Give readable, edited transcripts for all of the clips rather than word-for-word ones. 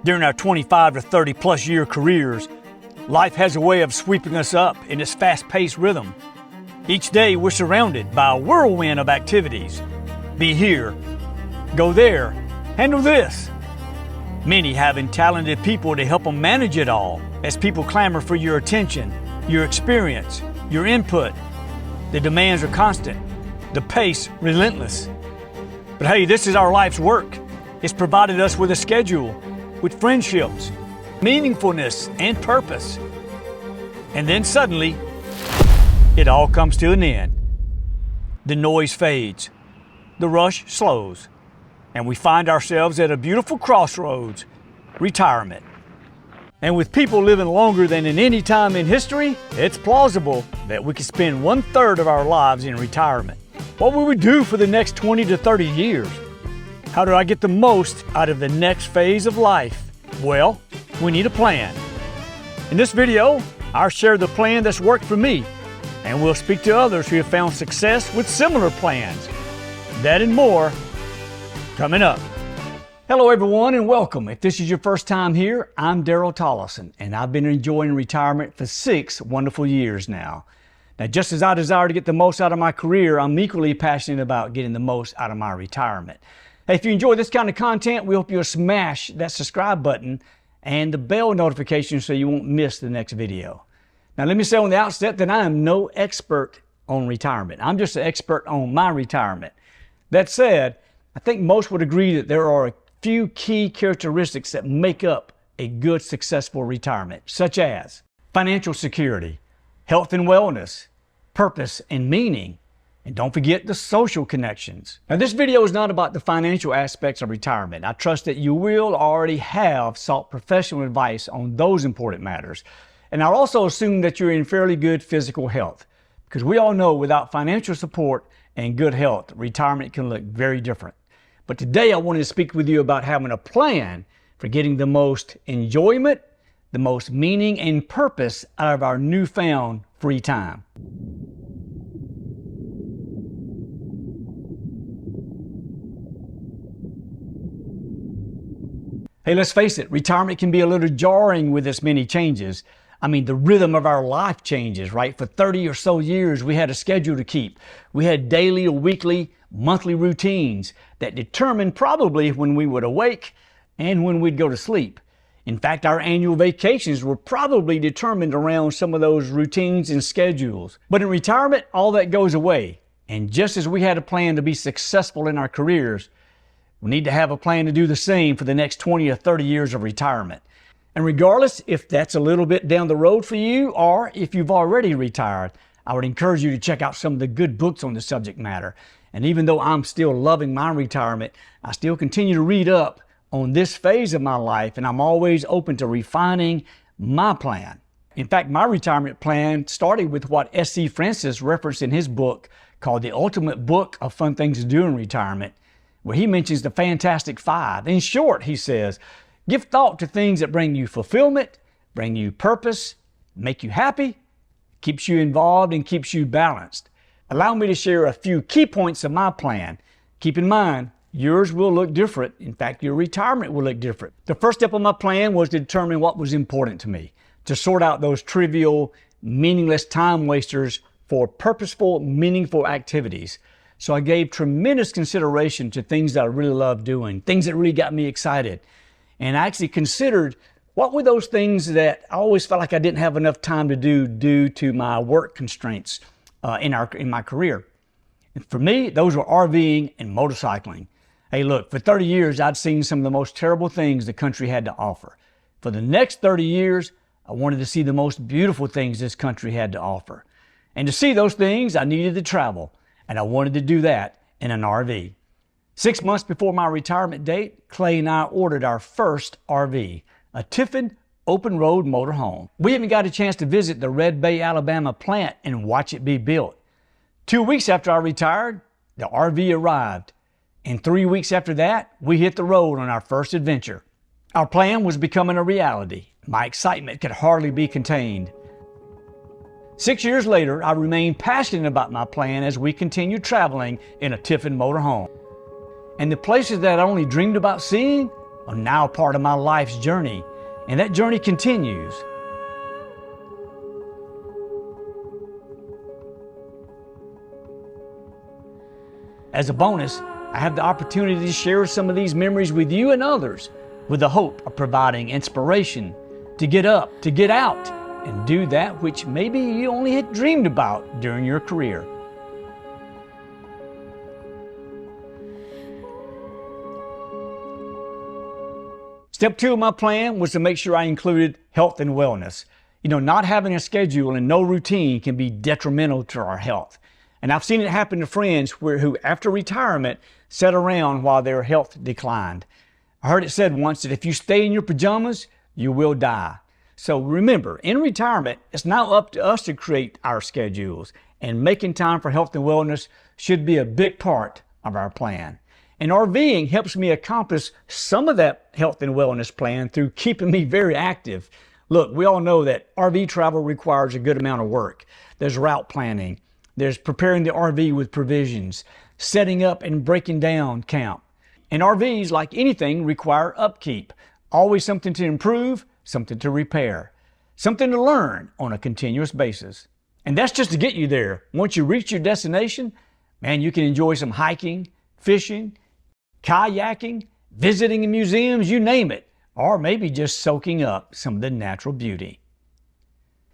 During our 25 to 30 plus year careers, life has a way of sweeping us up in its fast-paced rhythm. Each day we're surrounded by a whirlwind of activities. Be here, go there, handle this. Many having talented people to help them manage it all as people clamor for your attention, your experience, your input. The demands are constant, the pace relentless. But hey, this is our life's work. It's provided us with a schedule, with friendships, meaningfulness, and purpose. And then suddenly, it all comes to an end. The noise fades, the rush slows, and we find ourselves at a beautiful crossroads, retirement. And with people living longer than in any time in history, it's plausible that we could spend 1/3 of our lives in retirement. What will we do for the next 20 to 30 years? How do I get the most out of the next phase of life? Well, we need a plan. In this video, I'll share the plan that's worked for me, and we'll speak to others who have found success with similar plans. That and more, coming up. Hello everyone and welcome. If this is your first time here, I'm Daryl Tollison, and I've been enjoying retirement for 6 wonderful years now. Now, just as I desire to get the most out of my career, I'm equally passionate about getting the most out of my retirement. Hey, if you enjoy this kind of content, we hope you'll smash that subscribe button and the bell notification so you won't miss the next video. Now, let me say on the outset that I am no expert on retirement. I'm just an expert on my retirement. That said, I think most would agree that there are a few key characteristics that make up a good, successful retirement, such as financial security, health and wellness, purpose and meaning, and don't forget the social connections. Now, this video is not about the financial aspects of retirement. I trust that you will already have sought professional advice on those important matters. And I'll also assume that you're in fairly good physical health, because we all know without financial support and good health, retirement can look very different. But today I wanted to speak with you about having a plan for getting the most enjoyment, the most meaning and purpose out of our newfound free time. Hey, let's face it, retirement can be a little jarring with its many changes. I mean, the rhythm of our life changes, right? For 30 or so years, we had a schedule to keep. We had daily or weekly, monthly routines that determined probably when we would awake and when we'd go to sleep. In fact, our annual vacations were probably determined around some of those routines and schedules. But in retirement, all that goes away. And just as we had a plan to be successful in our careers, we need to have a plan to do the same for the next 20 or 30 years of retirement. And regardless if that's a little bit down the road for you or if you've already retired, I would encourage you to check out some of the good books on the subject matter. And even though I'm still loving my retirement, I still continue to read up on this phase of my life, and I'm always open to refining my plan. In fact, my retirement plan started with what S.C. Francis referenced in his book called The Ultimate Book of Fun Things to Do in Retirement, where he mentions the Fantastic Five. In short, he says, give thought to things that bring you fulfillment, bring you purpose, make you happy, keeps you involved, and keeps you balanced. Allow me to share a few key points of my plan. Keep in mind, yours will look different. In fact, your retirement will look different. The first step of my plan was to determine what was important to me, to sort out those trivial, meaningless time wasters for purposeful, meaningful activities. So I gave tremendous consideration to things that I really love doing, things that really got me excited. And I actually considered what were those things that I always felt like I didn't have enough time to do due to my work constraints in my career. And for me, those were RVing and motorcycling. Hey, look, for 30 years, I'd seen some of the most terrible things the country had to offer. For the next 30 years, I wanted to see the most beautiful things this country had to offer. And to see those things, I needed to travel. And I wanted to do that in an RV. 6 months before my retirement date, Clay and I ordered our first RV, a Tiffin open road motorhome. We even got a chance to visit the Red Bay, Alabama plant and watch it be built. 2 weeks after I retired, the RV arrived. And 3 weeks after that, we hit the road on our first adventure. Our plan was becoming a reality. My excitement could hardly be contained. 6 years later, I remained passionate about my plan as we continued traveling in a Tiffin motorhome. And the places that I only dreamed about seeing, are now part of my life's journey, and that journey continues. As a bonus, I have the opportunity to share some of these memories with you and others, with the hope of providing inspiration to get up, to get out, and do that which maybe you only had dreamed about during your career. Step 2 of my plan was to make sure I included health and wellness. Not having a schedule and no routine can be detrimental to our health. And I've seen it happen to friends who, after retirement, sat around while their health declined. I heard it said once that if you stay in your pajamas, you will die. So remember, in retirement, it's now up to us to create our schedules, and making time for health and wellness should be a big part of our plan. And Rving helps me accomplish some of that health and wellness plan through keeping me very active. Look, we all know that RV travel requires a good amount of work. There's route planning, there's preparing the RV with provisions, setting up and breaking down camp. And RVs, like anything, require upkeep. Always something to improve, something to repair, something to learn on a continuous basis. And that's just to get you there. Once you reach your destination, man, you can enjoy some hiking, fishing, kayaking, visiting in museums, you name it, or maybe just soaking up some of the natural beauty.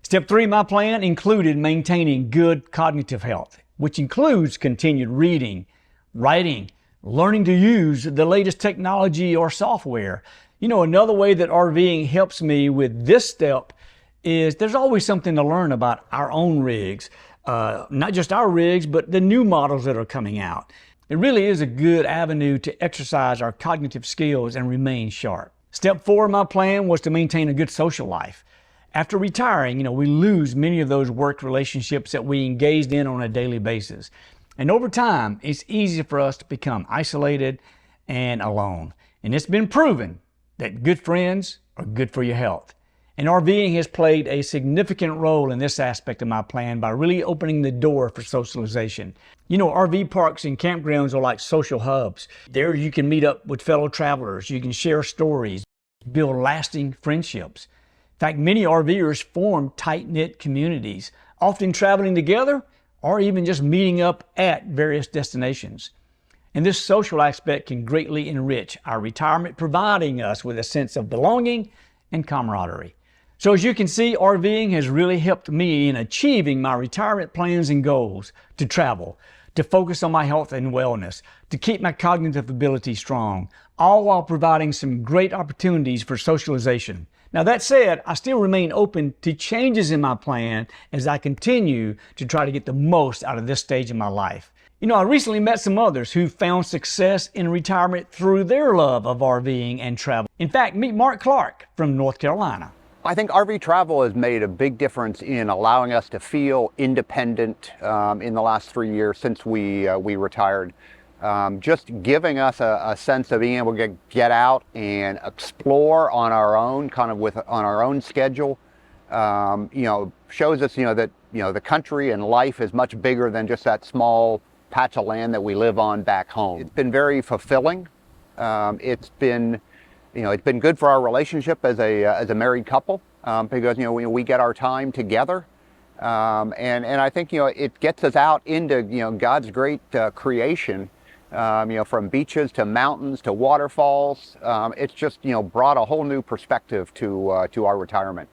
Step 3 of my plan included maintaining good cognitive health, which includes continued reading, writing, learning to use the latest technology or software. Another way that Rving helps me with this step is there's always something to learn about our own rigs, not just our rigs, but the new models that are coming out. It really is a good avenue to exercise our cognitive skills and remain sharp. Step 4 of my plan was to maintain a good social life. After retiring, we lose many of those work relationships that we engaged in on a daily basis. And over time, it's easy for us to become isolated and alone. And it's been proven that good friends are good for your health. And Rving has played a significant role in this aspect of my plan by really opening the door for socialization. RV parks and campgrounds are like social hubs. There you can meet up with fellow travelers, you can share stories, build lasting friendships. In fact, many RVers form tight-knit communities, often traveling together or even just meeting up at various destinations. And this social aspect can greatly enrich our retirement, providing us with a sense of belonging and camaraderie. So as you can see, Rving has really helped me in achieving my retirement plans and goals: to travel, to focus on my health and wellness, to keep my cognitive ability strong, all while providing some great opportunities for socialization. Now that said, I still remain open to changes in my plan as I continue to try to get the most out of this stage of my life. I recently met some others who found success in retirement through their love of RVing and travel. In fact, meet Mark Clark from North Carolina. I think RV travel has made a big difference in allowing us to feel independent in the last 3 years since we retired. Just giving us a sense of being able to get out and explore on our own, on our own schedule. Shows us that the country and life is much bigger than just that small patch of land that we live on back home. It's been very fulfilling. It's been good for our relationship as a married couple, because we get our time together, and I think it gets us out into God's great creation, from beaches to mountains to waterfalls. It's just brought a whole new perspective to our retirement.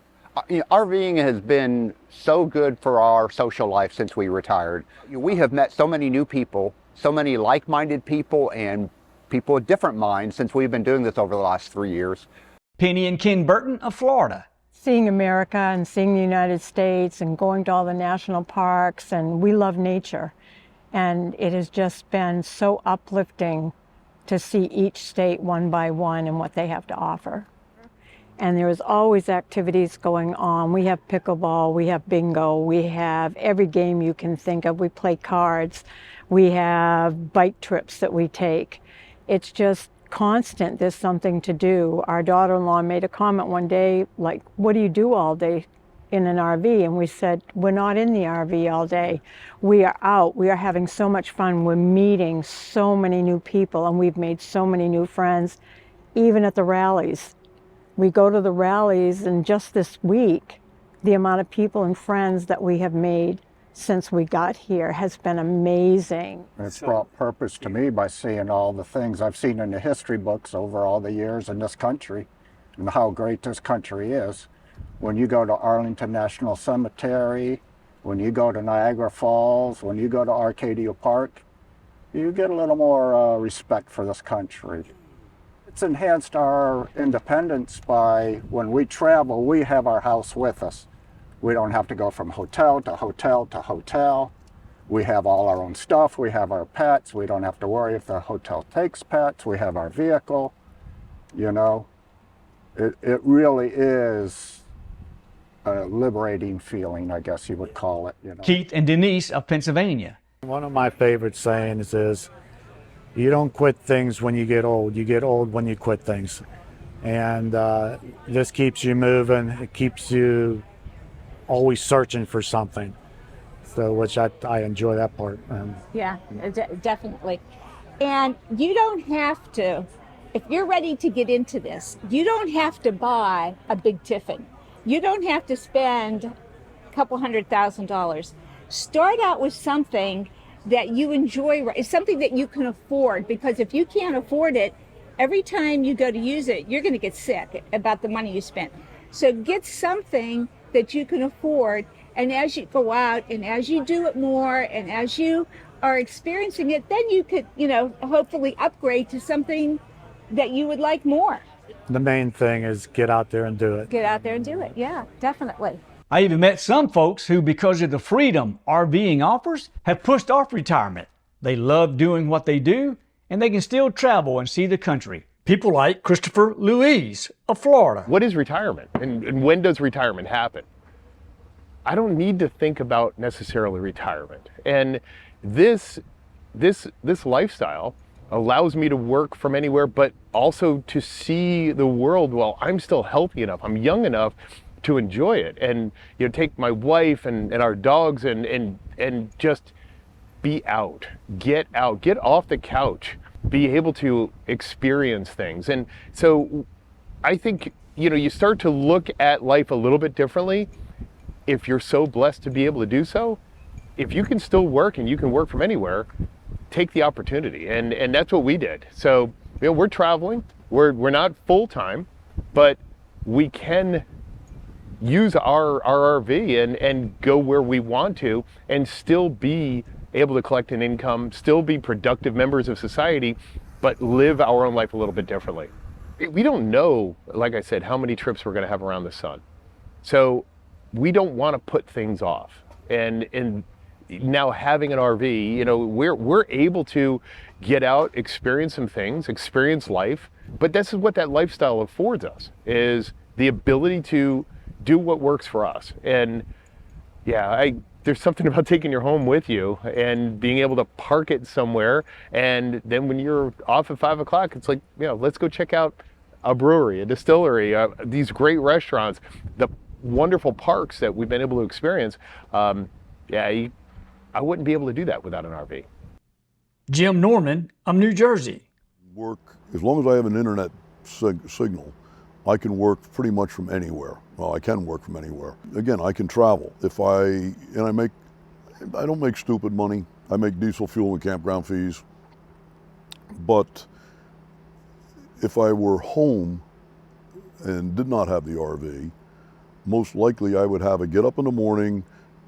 RVing has been so good for our social life since we retired. We have met so many new people, so many like-minded people, and people with different minds since we've been doing this over the last 3 years. Penny and Ken Burton of Florida. Seeing America and seeing the United States and going to all the national parks, and we love nature. And it has just been so uplifting to see each state one by one and what they have to offer. And there is always activities going on. We have pickleball, we have bingo, we have every game you can think of. We play cards, we have bike trips that we take. It's just constant. There's something to do. Our daughter-in-law made a comment one day, like, what do you do all day in an RV? And we said, we're not in the RV all day. We are out. We are having so much fun. We're meeting so many new people, and we've made so many new friends. even at the rallies. We go to the rallies, and just this week, the amount of people and friends that we have made since we got here has been amazing. It's brought purpose to me by seeing all the things I've seen in the history books over all the years in this country and how great this country is. When you go to Arlington National Cemetery, when you go to Niagara Falls, when you go to Arcadia Park, you get a little more respect for this country. It's enhanced our independence by when we travel, we have our house with us. We don't have to go from hotel to hotel to hotel. We have all our own stuff. We have our pets. We don't have to worry if the hotel takes pets. We have our vehicle. You know, it really is a liberating feeling, I guess you would call it. You know. Keith and Denise of Pennsylvania. One of my favorite sayings is, you don't quit things when you get old when you quit things. And this keeps you moving, it keeps you always searching for something. So, which I enjoy that part. Yeah, definitely. And you don't have to, if you're ready to get into this, you don't have to buy a big tiffin. You don't have to spend a couple $100,000. Start out with something that you enjoy, something that you can afford, because if you can't afford it, every time you go to use it, you're going to get sick about the money you spent. So get something that you can afford, and as you go out and as you do it more and as you are experiencing it, then you could, hopefully upgrade to something that you would like more. The main thing is get out there and do it. Get out there and do it. Yeah, definitely. I even met some folks who, because of the freedom RVing offers, have pushed off retirement. They love doing what they do, and they can still travel and see the country. People like Christopher Louise of Florida. What is retirement, and when does retirement happen? I don't need to think about necessarily retirement. And this lifestyle allows me to work from anywhere, but also to see the world while I'm still healthy enough, I'm young enough to enjoy it, and take my wife and our dogs and just be out, get off the couch, be able to experience things. And so I think you start to look at life a little bit differently if you're so blessed to be able to do so. If you can still work and you can work from anywhere, take the opportunity, and that's what we did. So we're traveling, we're not full-time, but we can use our RV and go where we want to and still be able to collect an income, still be productive members of society, but live our own life a little bit differently. We don't know, like I said, how many trips we're going to have around the sun. So we don't want to put things off. And now having an RV, we're able to get out, experience some things, experience life. But this is what that lifestyle affords us, is the ability to do what works for us. And yeah, there's something about taking your home with you and being able to park it somewhere. And then when you're off at 5 o'clock, it's like, let's go check out a brewery, a distillery, these great restaurants, the wonderful parks that we've been able to experience. I wouldn't be able to do that without an RV. Jim Norman of New Jersey. Work, as long as I have an internet signal, I can work pretty much from anywhere. Well, I can work from anywhere. Again, I can travel. I don't make stupid money. I make diesel fuel and campground fees. But if I were home and did not have the RV, most likely I would have a get up in the morning,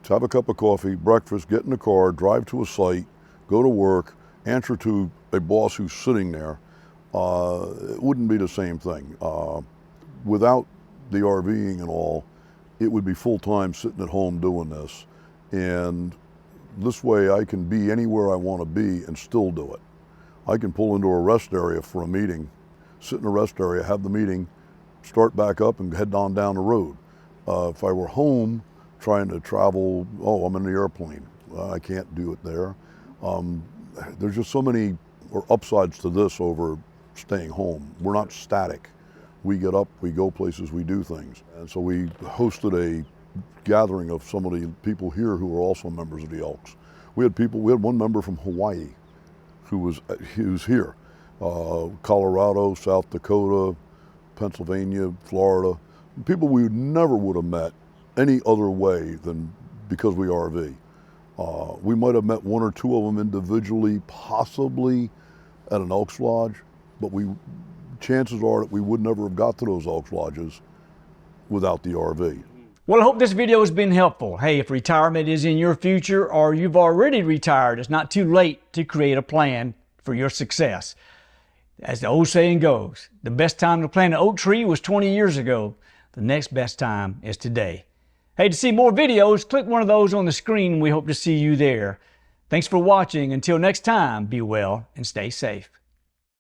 have a cup of coffee, breakfast, get in the car, drive to a site, go to work, answer to a boss who's sitting there. It wouldn't be the same thing. Without the RVing and all, it would be full-time sitting at home doing this. And this way I can be anywhere I want to be and still do it. I can pull into a rest area for a meeting, sit in a rest area, have the meeting, start back up and head on down the road. If I were home trying to travel, I'm in the airplane. I can't do it there. There's just so many upsides to this over staying home. We're not static. We get up, we go places, we do things. And so we hosted a gathering of some of the people here who are also members of the Elks. We had one member from Hawaii who was here. Colorado, South Dakota, Pennsylvania, Florida, people we never would have met any other way than because we RV. We might have met one or two of them individually, possibly at an Elks Lodge, but chances are that we would never have got to those Elks Lodges without the RV. Well, I hope this video has been helpful. Hey, if retirement is in your future or you've already retired, it's not too late to create a plan for your success. As the old saying goes, the best time to plant an oak tree was 20 years ago. The next best time is today. Hey, to see more videos, click one of those on the screen. We hope to see you there. Thanks for watching. Until next time, be well and stay safe.